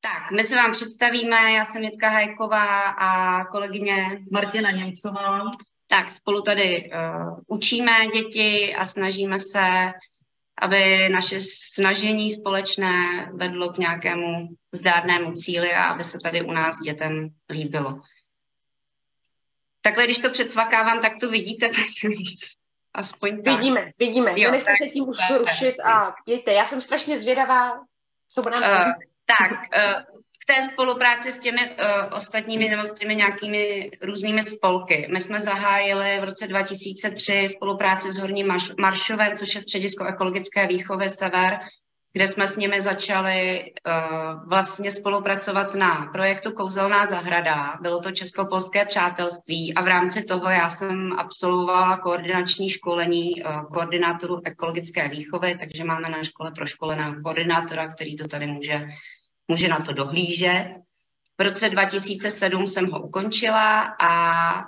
Tak, my se vám představíme, já jsem Jitka Hajková a kolegyně Martina Němcová. Tak, spolu tady učíme děti a snažíme se, aby naše snažení společné vedlo k nějakému zdárnému cíli a aby se tady u nás dětem líbilo. Takhle, když to předsvakávám, tak to vidíte, aspoň tak. Vidíme. Jo, nenechte se tím už porušit a jděte. Já jsem strašně zvědavá, co bude nám k té spolupráci s těmi ostatními nebo s těmi nějakými různými spolky. My jsme zahájili v roce 2003 spolupráci s Horním Maršovem, což je středisko ekologické výchovy Sever, kde jsme s nimi začali vlastně spolupracovat na projektu Kouzelná zahrada. Bylo to česko-polské přátelství a v rámci toho já jsem absolvovala koordinační školení koordinátorů ekologické výchovy, takže máme na škole proškoleného koordinátora, který to tady může na to dohlížet. V roce 2007 jsem ho ukončila a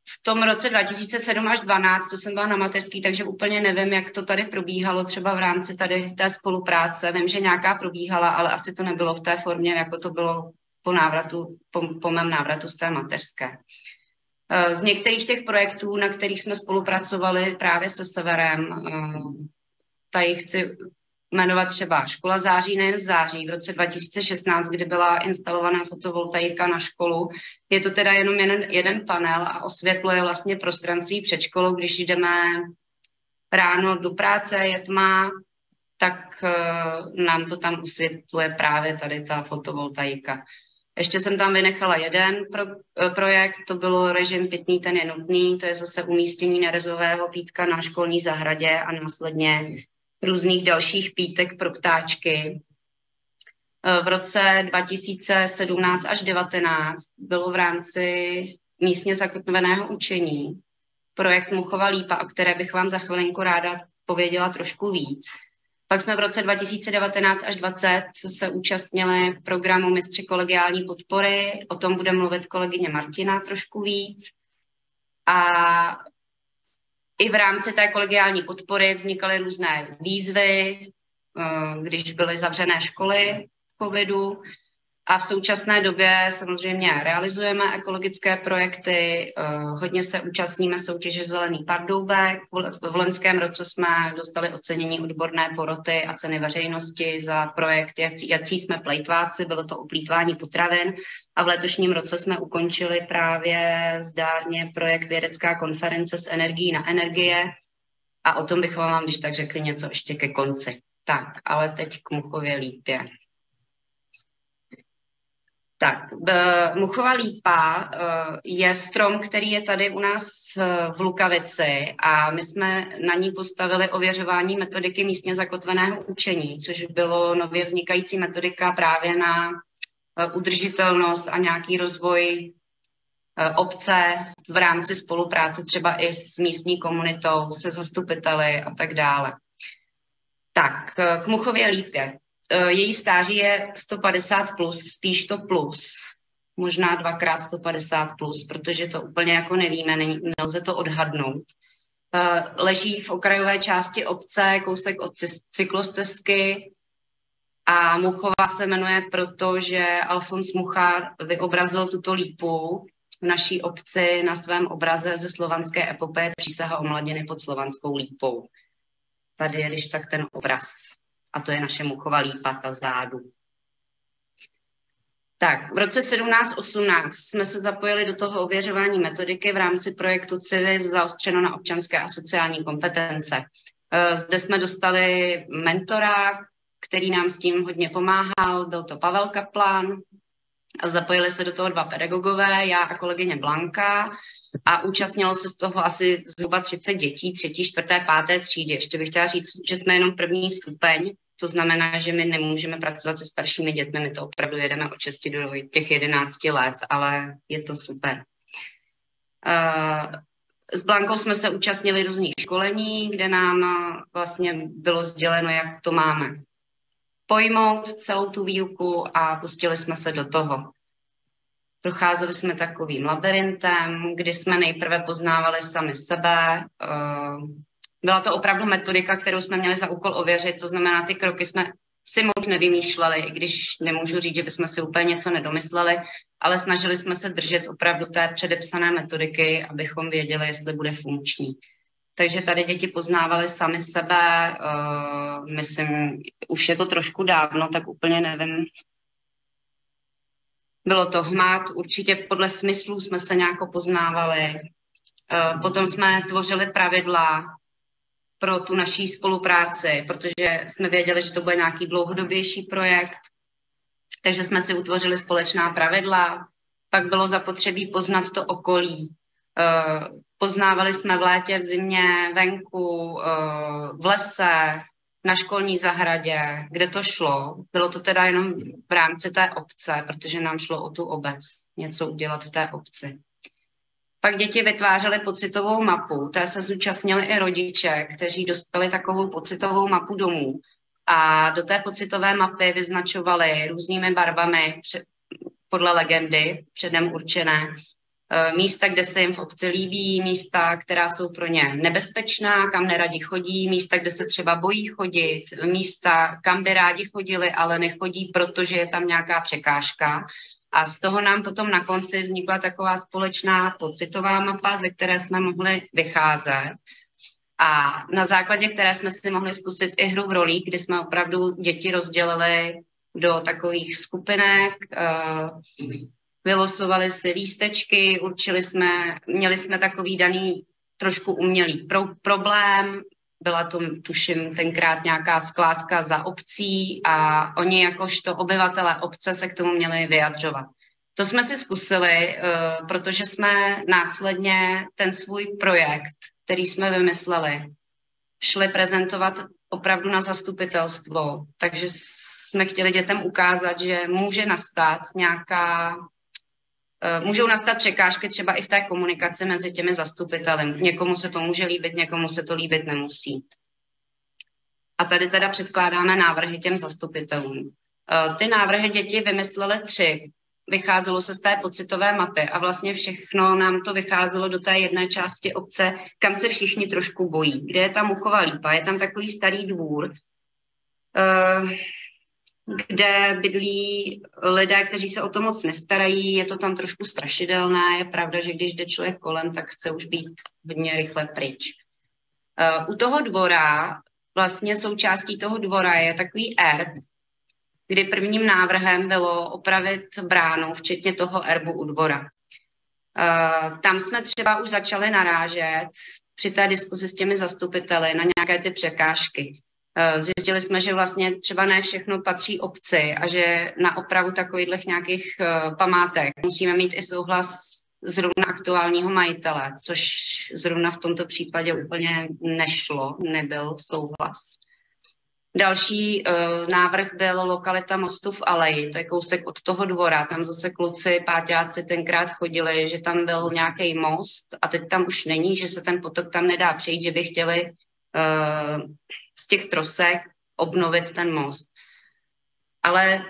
v tom roce 2007 až 2012, to jsem byla na mateřský, takže úplně nevím, jak to tady probíhalo třeba v rámci tady té spolupráce. Vím, že nějaká probíhala, ale asi to nebylo v té formě, jako to bylo po mém návratu z té mateřské. Z některých těch projektů, na kterých jsme spolupracovali právě se Severem, tady chci jmenovat třeba Škola září nejen v září v roce 2016, kdy byla instalovaná fotovoltaika na školu. Je to teda jenom jeden panel a osvětluje vlastně prostranství před školou. Když jdeme ráno do práce, je tma, tak nám to tam osvětluje právě tady ta fotovoltaika. Ještě jsem tam vynechala jeden projekt, to bylo režim pitný, ten je nutný, to je zase umístění nerezového pítka na školní zahradě a následně různých dalších pítek pro ptáčky. V roce 2017 až 2019 bylo v rámci místně zakotveného učení projekt Muchova lípa, o které bych vám za chvilinku ráda pověděla trošku víc. Pak jsme v roce 2019 až 2020 se účastnili programu Mistři kolegiální podpory, o tom bude mluvit kolegyně Martina trošku víc. A i v rámci té kolegiální podpory vznikaly různé výzvy, když byly zavřené školy v covidu. A v současné době samozřejmě realizujeme ekologické projekty, hodně se účastníme soutěže Zelený pardoubek. V loňském roce jsme dostali ocenění odborné poroty a ceny veřejnosti za projekt Jací jsme plejtváci, bylo to o plýtvání potravin. A v letošním roce jsme ukončili právě zdárně projekt Vědecká konference s energií na energie. A o tom bych vám, když tak řekli, něco ještě ke konci. Tak, ale teď k Muchově lípě. Tak, Muchova lípa je strom, který je tady u nás v Lukavici a my jsme na ní postavili ověřování metodiky místně zakotveného učení, což bylo nově vznikající metodika právě na udržitelnost a nějaký rozvoj obce v rámci spolupráce třeba i s místní komunitou, se zastupiteli a tak dále. Tak, k Muchově lípě. Její stáří je 150 plus, spíš to plus, možná 2x 150 plus, protože to úplně jako nevíme, nelze to odhadnout. Leží v okrajové části obce, kousek od cyklostezky a Muchová se jmenuje proto, že Alfons Mucha vyobrazil tuto lípu v naší obci na svém obraze ze slovanské epopeje Přísaha o mladiny pod slovanskou lípou. Tady je když tak ten obraz. A to je naše Muchova lípa, ta vzadu. Tak, v roce 17-18 jsme se zapojili do toho ověřování metodiky v rámci projektu Civis zaostřeno na občanské a sociální kompetence. Zde jsme dostali mentora, který nám s tím hodně pomáhal, byl to Pavel Kaplan. Zapojili se do toho 2 pedagogové, já a kolegyně Blanka. A účastnilo se z toho asi zhruba 30 dětí, 3., 4., 5. třídy. Ještě bych chtěla říct, že jsme jenom první stupeň, to znamená, že my nemůžeme pracovat se staršími dětmi, my to opravdu jedeme od 6 do těch 11 let, ale je to super. S Blankou jsme se účastnili různých školení, kde nám vlastně bylo sděleno, jak to máme pojmout celou tu výuku a pustili jsme se do toho. Procházeli jsme takovým labirintem, kdy jsme nejprve poznávali sami sebe. Byla to opravdu metodika, kterou jsme měli za úkol ověřit, to znamená, ty kroky jsme si moc nevymýšleli, i když nemůžu říct, že bychom si úplně něco nedomysleli, ale snažili jsme se držet opravdu té předepsané metodiky, abychom věděli, jestli bude funkční. Takže tady děti poznávaly sami sebe, myslím, už je to trošku dávno, tak úplně nevím. Bylo to hmat, určitě podle smyslů jsme se nějak poznávali. Potom jsme tvořili pravidla pro tu naší spolupráci, protože jsme věděli, že to bude nějaký dlouhodobější projekt, takže jsme si utvořili společná pravidla. Pak bylo zapotřebí poznat to okolí. Poznávali jsme v létě, v zimě, venku, v lese, na školní zahradě, kde to šlo. Bylo to teda jenom v rámci té obce, protože nám šlo o tu obec, něco udělat v té obci. Pak děti vytvářely pocitovou mapu, té se zúčastnili i rodiče, kteří dostali takovou pocitovou mapu domů. A do té pocitové mapy vyznačovali různými barvami podle legendy předem určené místa, kde se jim v obci líbí, místa, která jsou pro ně nebezpečná, kam neradi chodí, místa, kde se třeba bojí chodit, místa, kam by rádi chodili, ale nechodí, protože je tam nějaká překážka. A z toho nám potom na konci vznikla taková společná pocitová mapa, ze které jsme mohli vycházet. A na základě které jsme si mohli zkusit i hru v rolích, kdy jsme opravdu děti rozdělili do takových skupinek, vylosovali si lístečky, měli jsme takový daný trošku umělý problém, byla to, tuším, tenkrát nějaká skládka za obcí a oni jakožto obyvatelé obce se k tomu měli vyjadřovat. To jsme si zkusili, protože jsme následně ten svůj projekt, který jsme vymysleli, šli prezentovat opravdu na zastupitelstvo, takže jsme chtěli dětem ukázat, že můžou nastat překážky třeba i v té komunikaci mezi těmi zastupiteli. Někomu se to může líbit, někomu se to líbit nemusí. A tady teda předkládáme návrhy těm zastupitelům. Ty návrhy děti vymyslely 3. Vycházelo se z té pocitové mapy a vlastně všechno nám to vycházelo do té jedné části obce, kam se všichni trošku bojí. Kde je ta Muchova lípa? Je tam takový starý dvůr, kde bydlí lidé, kteří se o to moc nestarají, je to tam trošku strašidelné, je pravda, že když jde člověk kolem, tak chce už být hodně rychle pryč. U toho dvora, vlastně součástí toho dvora je takový erb, kdy prvním návrhem bylo opravit bránu, včetně toho erbu u dvora. Tam jsme třeba už začali narážet při té diskuzi s těmi zastupiteli na nějaké ty překážky. Zjistili jsme, že vlastně třeba ne všechno patří obci a že na opravu takových nějakých památek musíme mít i souhlas zrovna aktuálního majitele, což zrovna v tomto případě úplně nešlo, nebyl souhlas. Další návrh byl lokalita mostu v Aleji, to je kousek od toho dvora, tam zase kluci, páťáci tenkrát chodili, že tam byl nějaký most a teď tam už není, že se ten potok tam nedá přejít, že by chtěli z těch trosek obnovit ten most. Ale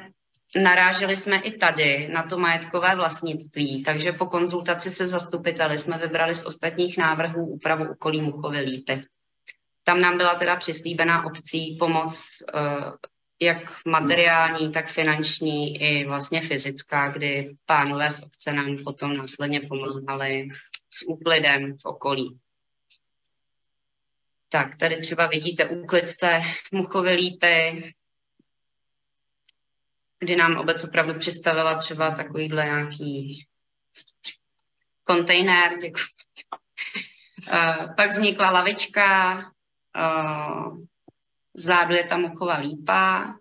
naráželi jsme i tady na to majetkové vlastnictví, takže po konzultaci se zastupiteli jsme vybrali z ostatních návrhů úpravu okolí Muchovy lípy. Tam nám byla teda přislíbená obcí pomoc jak materiální, tak finanční i vlastně fyzická, kdy pánové z obce nám potom následně pomáhali s úklidem v okolí. Tak, tady třeba vidíte úklid té Muchovy lípy, kdy nám obec opravdu přistavila třeba takovýhle nějaký kontejner. Děkuji. Pak vznikla lavička, vzadu je ta Muchova lípa.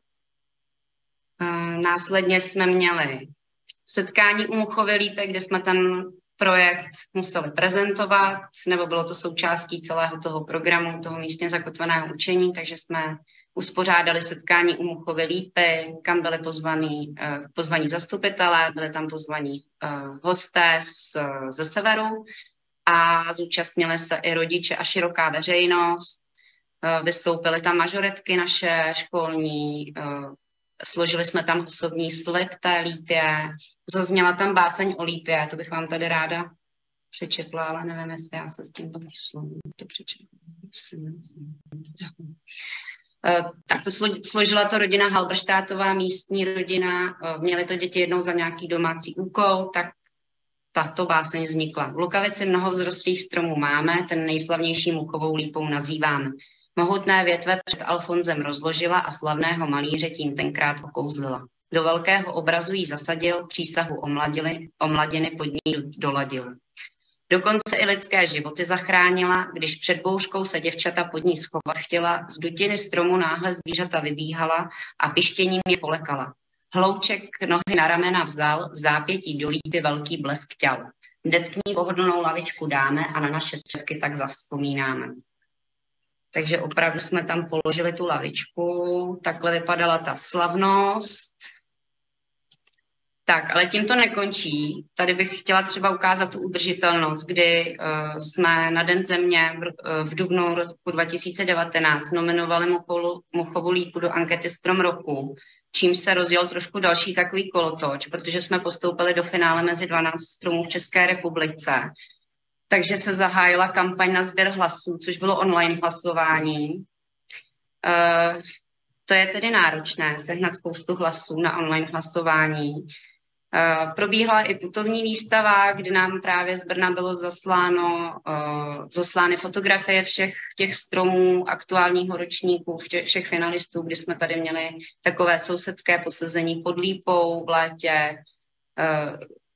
Následně jsme měli setkání u Muchovy lípy, kde jsme ten projekt museli prezentovat, nebo bylo to součástí celého toho programu, toho místně zakotveného učení, takže jsme uspořádali setkání u Muchovy lípy, kam byli pozvaní zastupitelé, byli tam pozvaní hosté ze severu a zúčastnili se i rodiče a široká veřejnost. Vystoupily tam mažoretky naše školní, složili jsme tam osobní slib té lípě, zazněla tam báseň o lípě, to bych vám tady ráda přečetla, ale nevím, jestli já se s tím domyslím. To přečetla. Tak to složila to rodina Halberštátová, místní rodina, měly to děti jednou za nějaký domácí úkol, tak tato báseň vznikla. V Lukavici mnoho vzrostlých stromů máme, ten nejslavnější muchovou lípou nazýváme. Mohutné větve před Alfonzem rozložila a slavného malíře tím tenkrát okouzlila. Do velkého obrazu jí zasadil, přísahu omladiny pod ní doladil. Dokonce i lidské životy zachránila, když před bouřkou se děvčata pod ní schovat chtěla, z dutiny stromu náhle zvířata vybíhala a pištěním je polekala. Hlouček nohy na ramena vzal, v zápětí do lípy velký blesk těl. Dnes k ní pohodlnou lavičku dáme a na naše předky tak zavzpomínáme. Takže opravdu jsme tam položili tu lavičku, takhle vypadala ta slavnost. Tak, ale tím to nekončí. Tady bych chtěla třeba ukázat tu udržitelnost, kdy jsme na Den země v dubnu roku 2019 nominovali muchovou lípu do ankety Strom roku, čímž se rozjel trošku další takový kolotoč, protože jsme postoupili do finále mezi 12 stromů v České republice. Takže se zahájila kampaň na sběr hlasů, což bylo online hlasování. To je tedy náročné, sehnat spoustu hlasů na online hlasování. Probíhala i putovní výstava, kdy nám právě z Brna bylo zaslány fotografie všech těch stromů aktuálního ročníku, všech finalistů, kdy jsme tady měli takové sousedské posezení pod lípou v létě,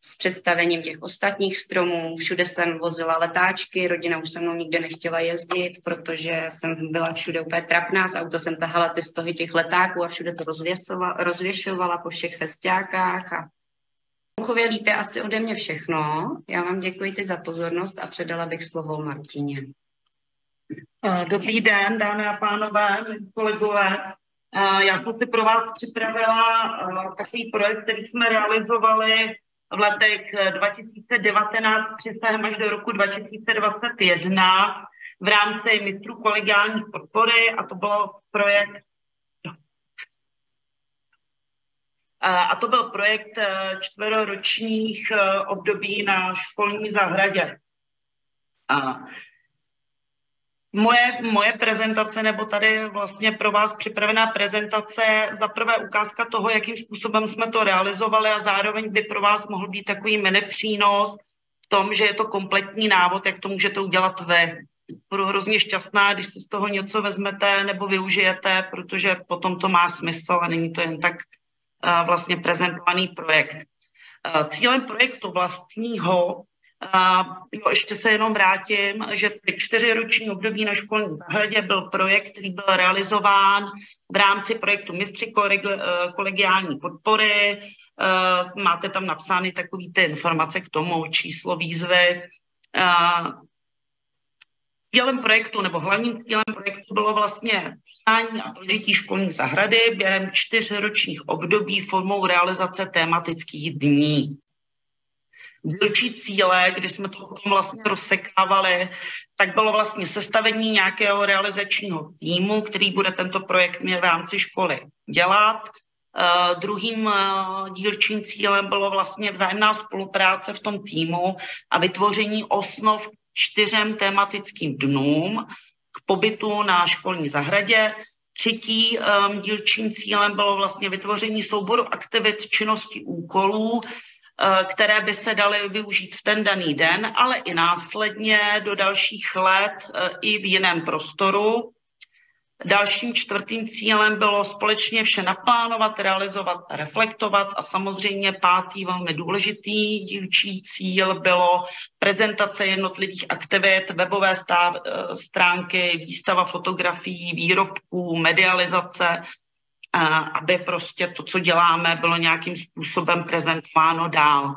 s představením těch ostatních stromů. Všude jsem vozila letáčky, rodina už se mnou nikde nechtěla jezdit, protože jsem byla všude úplně trapná, z auta jsem tahala ty stohy těch letáků a všude to rozvěšovala po všech festiákách. A Muchově lípě asi ode mě všechno. Já vám děkuji teď za pozornost a předala bych slovo Martině. Dobrý den, dámy a pánové, kolegové. Já jsem si pro vás připravila takový projekt, který jsme realizovali v letech 2019 přesahem až do roku 2021 v rámci mistrů kolegiální podpory a to byl projekt čtveroročních období na školní zahradě. Moje prezentace, nebo tady vlastně pro vás připravená prezentace, za prvé ukázka toho, jakým způsobem jsme to realizovali a zároveň by pro vás mohl být takový mini přínos v tom, že je to kompletní návod, jak to můžete udělat vy. Budu hrozně šťastná, když si z toho něco vezmete nebo využijete, protože potom to má smysl a není to jen tak vlastně prezentovaný projekt. Cílem projektu vlastního, ještě se jenom vrátím, že 4roční období na školní zahradě byl projekt, který byl realizován v rámci projektu Mistři kolegiální podpory. Máte tam napsány takové ty informace k tomu, číslo výzvy. Cílem projektu, nebo hlavním cílem projektu bylo vlastně plánání a prožití školní zahrady během 4ročních období formou realizace tematických dní. Dílčí cíle, kdy jsme to potom vlastně rozsekávali, tak bylo vlastně sestavení nějakého realizačního týmu, který bude tento projekt v rámci školy dělat. Druhým dílčím cílem bylo vlastně vzájemná spolupráce v tom týmu a vytvoření osnov 4 tematickým dnům k pobytu na školní zahradě. Třetí dílčím cílem bylo vlastně vytvoření souboru aktivit, činností, úkolů, které by se daly využít v ten daný den, ale i následně do dalších let i v jiném prostoru. Dalším čtvrtým cílem bylo společně vše naplánovat, realizovat a reflektovat a samozřejmě pátý velmi důležitý dílčí cíl bylo prezentace jednotlivých aktivit, webové stránky, výstava fotografií, výrobků, medializace, aby prostě to, co děláme, bylo nějakým způsobem prezentováno dál.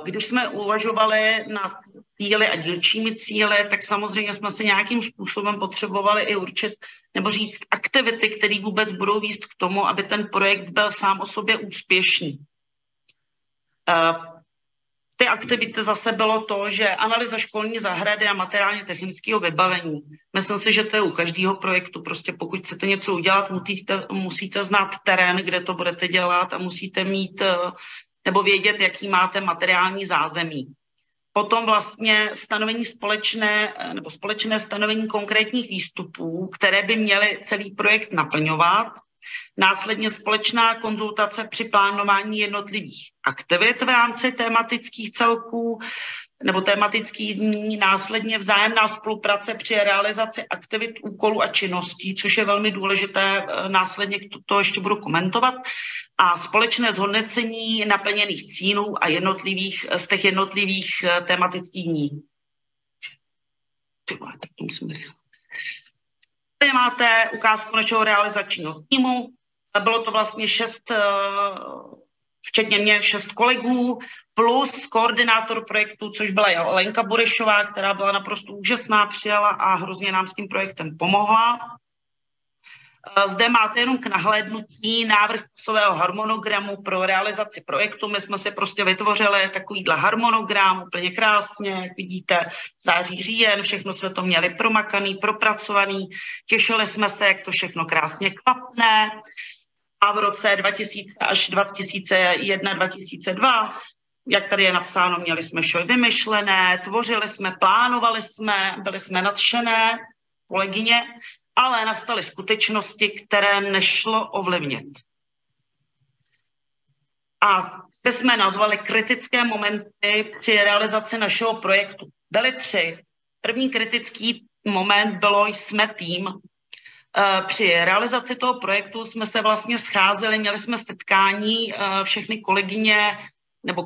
Když jsme uvažovali nad cíli a dílčími cíly, tak samozřejmě jsme se nějakým způsobem potřebovali i určit nebo říct aktivity, které vůbec budou vést k tomu, aby ten projekt byl sám o sobě úspěšný. Ty aktivity zase bylo to, že analýza školní zahrady a materiálně technického vybavení. Myslím si, že to je u každého projektu. Prostě pokud chcete něco udělat, musíte znát terén, kde to budete dělat a musíte mít nebo vědět, jaký máte materiální zázemí. potom vlastně stanovení společné stanovení konkrétních výstupů, které by měly celý projekt naplňovat. Následně společná konzultace při plánování jednotlivých aktivit v rámci tematických celků nebo tematických dní, následně vzájemná spolupráce při realizaci aktivit, úkolů a činností, což je velmi důležité, následně to ještě budu komentovat, a společné zhodnocení naplněných cílů a z těch jednotlivých tematických dní. Tady máte ukázku našeho realizačního týmu. Bylo to vlastně 6, včetně mě 6 kolegů, plus koordinátor projektu, což byla Lenka Burešová, která byla naprosto úžasná, přijala a hrozně nám s tím projektem pomohla. Zde máte jenom k nahlédnutí návrh časového harmonogramu pro realizaci projektu. My jsme si prostě vytvořili takovýhle harmonogram úplně krásně, jak vidíte, září, říjen, všechno jsme to měli promakaný, propracovaný, těšili jsme se, jak to všechno krásně klapne. A v roce 2000 až 2001, 2002, jak tady je napsáno, měli jsme vše vymyšlené, tvořili jsme, plánovali jsme, byli jsme nadšené, kolegyně, ale nastaly skutečnosti, které nešlo ovlivnit. A ty jsme nazvali kritické momenty při realizaci našeho projektu. Byly 3. První kritický moment bylo jsme tým. Při realizaci toho projektu jsme se vlastně scházeli, měli jsme setkání všechny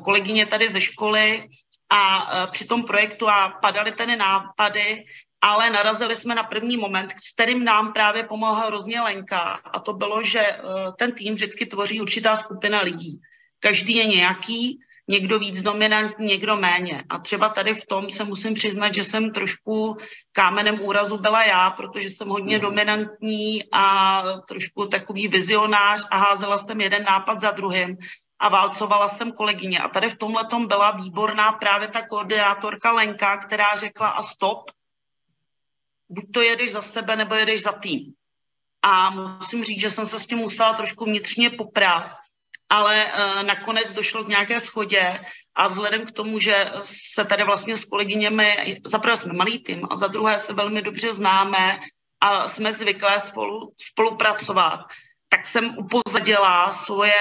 kolegyně tady ze školy a při tom projektu a padaly tady nápady, ale narazili jsme na první moment, s kterým nám právě pomohla hrozně Lenka, a to bylo, že ten tým vždycky tvoří určitá skupina lidí. Každý je nějaký, někdo víc dominantní, někdo méně. A třeba tady v tom se musím přiznat, že jsem trošku kámenem úrazu byla já, protože jsem hodně dominantní a trošku takový vizionář a házela jsem jeden nápad za druhým a válcovala jsem kolegyně. A tady v tomhletom byla výborná právě ta koordinátorka Lenka, která řekla a stop, buď to jedeš za sebe, nebo jedeš za tým. A musím říct, že jsem se s tím musela trošku vnitřně poprát, ale nakonec došlo k nějaké shodě a vzhledem k tomu, že se tady vlastně s kolegyněmi, za prvé jsme malý tým a za druhé se velmi dobře známe a jsme zvyklé spolupracovat, tak jsem upozadila svoje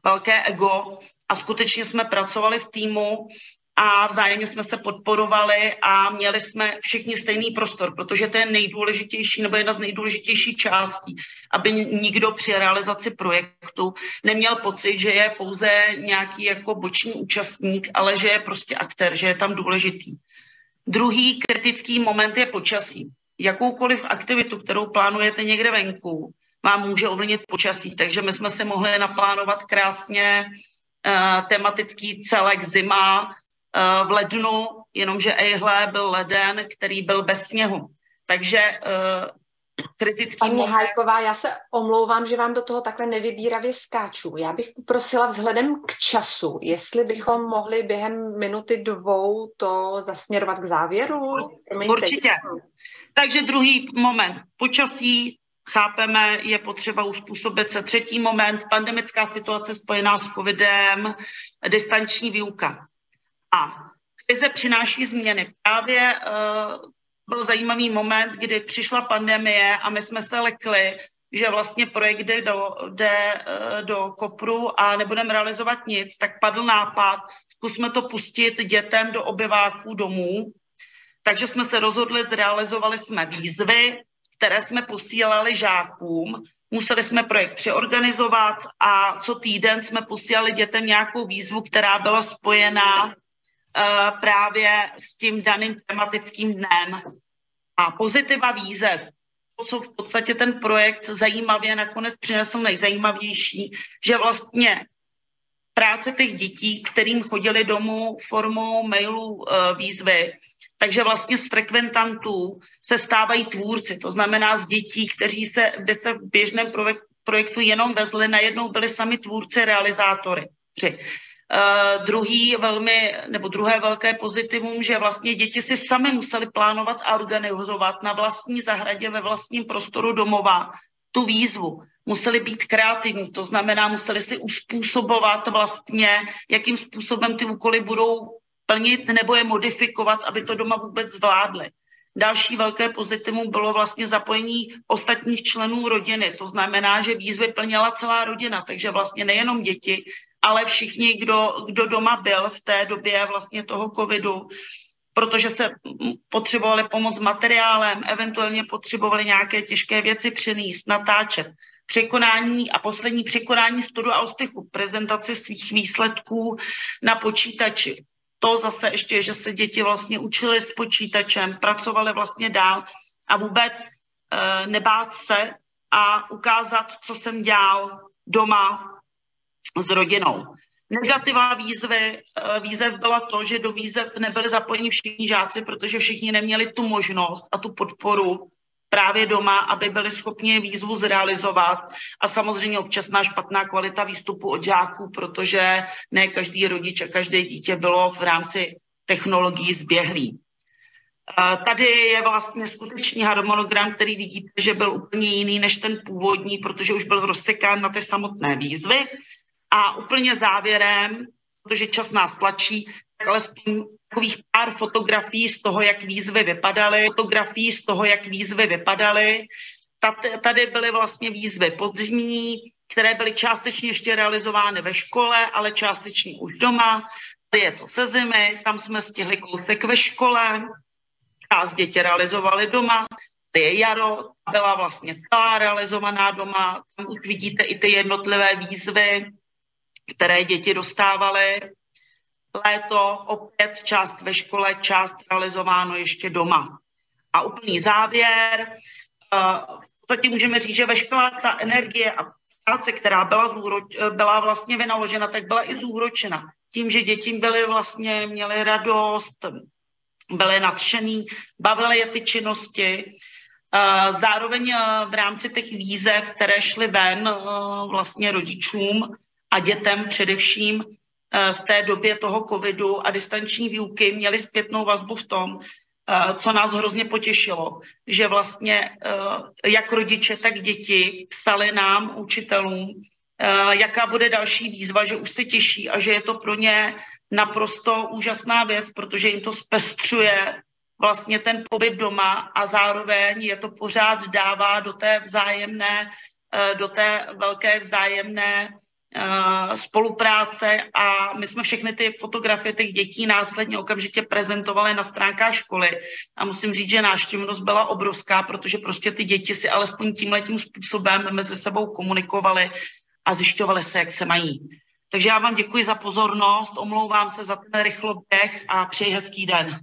velké ego a skutečně jsme pracovali v týmu a vzájemně jsme se podporovali a měli jsme všichni stejný prostor, protože to je nejdůležitější nebo jedna z nejdůležitějších částí, aby nikdo při realizaci projektu neměl pocit, že je pouze nějaký jako boční účastník, ale že je prostě aktér, že je tam důležitý. Druhý kritický moment je počasí. Jakoukoliv aktivitu, kterou plánujete někde venku, vám může ovlivnit počasí, takže my jsme si mohli naplánovat krásně tematický celek zima, v lednu, jenomže byl leden, který byl bez sněhu. Takže kritický Paní moment... Hájková, já se omlouvám, že vám do toho takhle nevybíravě skáču. Já bych poprosila vzhledem k času, jestli bychom mohli během minuty 2 to zasměrovat k závěru. Určitě. Takže druhý moment, počasí, chápeme, je potřeba uspůsobit se. Třetí moment, pandemická situace spojená s covidem, distanční výuka. A krize přináší změny. Právě byl zajímavý moment, kdy přišla pandemie a my jsme se lekli, že vlastně projekt jde do kopru a nebudeme realizovat nic, tak padl nápad, zkusme to pustit dětem do obyváků domů. Takže jsme se rozhodli, zrealizovali jsme výzvy, které jsme posílali žákům. Museli jsme projekt přeorganizovat a co týden jsme posílali dětem nějakou výzvu, která byla spojená právě s tím daným tematickým dnem. A pozitiva výzev, to, co v podstatě ten projekt zajímavě nakonec přinesl nejzajímavější, že vlastně práce těch dětí, kterým chodili domů formou mailů výzvy, takže vlastně z frekventantů se stávají tvůrci, to znamená z dětí, kde se v běžném projektu jenom najednou byli sami tvůrci, realizátory. Druhé velké pozitivum, že vlastně děti si sami museli plánovat a organizovat na vlastní zahradě ve vlastním prostoru domova tu výzvu. Museli být kreativní, to znamená, museli si uspůsobovat vlastně, jakým způsobem ty úkoly budou plnit nebo je modifikovat, aby to doma vůbec zvládli. Další velké pozitivum bylo vlastně zapojení ostatních členů rodiny. To znamená, že výzvy plnila celá rodina, takže vlastně nejenom děti, ale všichni, kdo doma byl v té době vlastně toho covidu, protože se potřebovali pomoct materiálem, eventuálně potřebovali nějaké těžké věci přinést, natáčet. Poslední překonání studu a ostychu, prezentaci svých výsledků na počítači. To zase ještě, že se děti vlastně učily s počítačem, pracovaly vlastně dál a vůbec nebát se a ukázat, co jsem dělal doma s rodinou. Negativa výzev byla to, že do výzev nebyli zapojeni všichni žáci, protože všichni neměli tu možnost a tu podporu právě doma, aby byli schopni výzvu zrealizovat a samozřejmě občasná špatná kvalita výstupu od žáků, protože ne každý rodič a každé dítě bylo v rámci technologií zběhlý. Tady je vlastně skutečný harmonogram, který vidíte, že byl úplně jiný než ten původní, protože už byl rozsekán na ty samotné výzvy. A úplně závěrem, protože čas nás tlačí, tak alespoň takových pár fotografií z toho, jak výzvy vypadaly. Tady byly vlastně výzvy podzimní, které byly částečně ještě realizovány ve škole, ale částečně už doma. Tady je to se zimy, tam jsme stihli kousek ve škole, část děti realizovali doma. Tady je jaro, byla vlastně celá realizovaná doma. Tam už vidíte i ty jednotlivé výzvy, které děti dostávaly. Léto opět část ve škole, část realizováno ještě doma. A úplný závěr. V podstatě můžeme říct, že veškerá ta energie a práce, která byla vlastně vynaložena, tak byla i zúročena. Tím, že děti měly radost, byly nadšený, bavily je ty činnosti. Zároveň v rámci těch výzev, které šly ven vlastně rodičům a dětem především v té době toho covidu a distanční výuky, měli zpětnou vazbu v tom, co nás hrozně potěšilo, že vlastně jak rodiče, tak děti psali nám, učitelům, jaká bude další výzva, že už se těší a že je to pro ně naprosto úžasná věc, protože jim to zpestřuje vlastně ten pobyt doma a zároveň je to pořád dává do té velké vzájemné spolupráce a my jsme všechny ty fotografie těch dětí následně okamžitě prezentovali na stránkách školy a musím říct, že návštěvnost byla obrovská, protože prostě ty děti si alespoň tímhletím způsobem mezi sebou komunikovali a zjišťovali se, jak se mají. Takže já vám děkuji za pozornost, omlouvám se za ten rychloběh a přeji hezký den.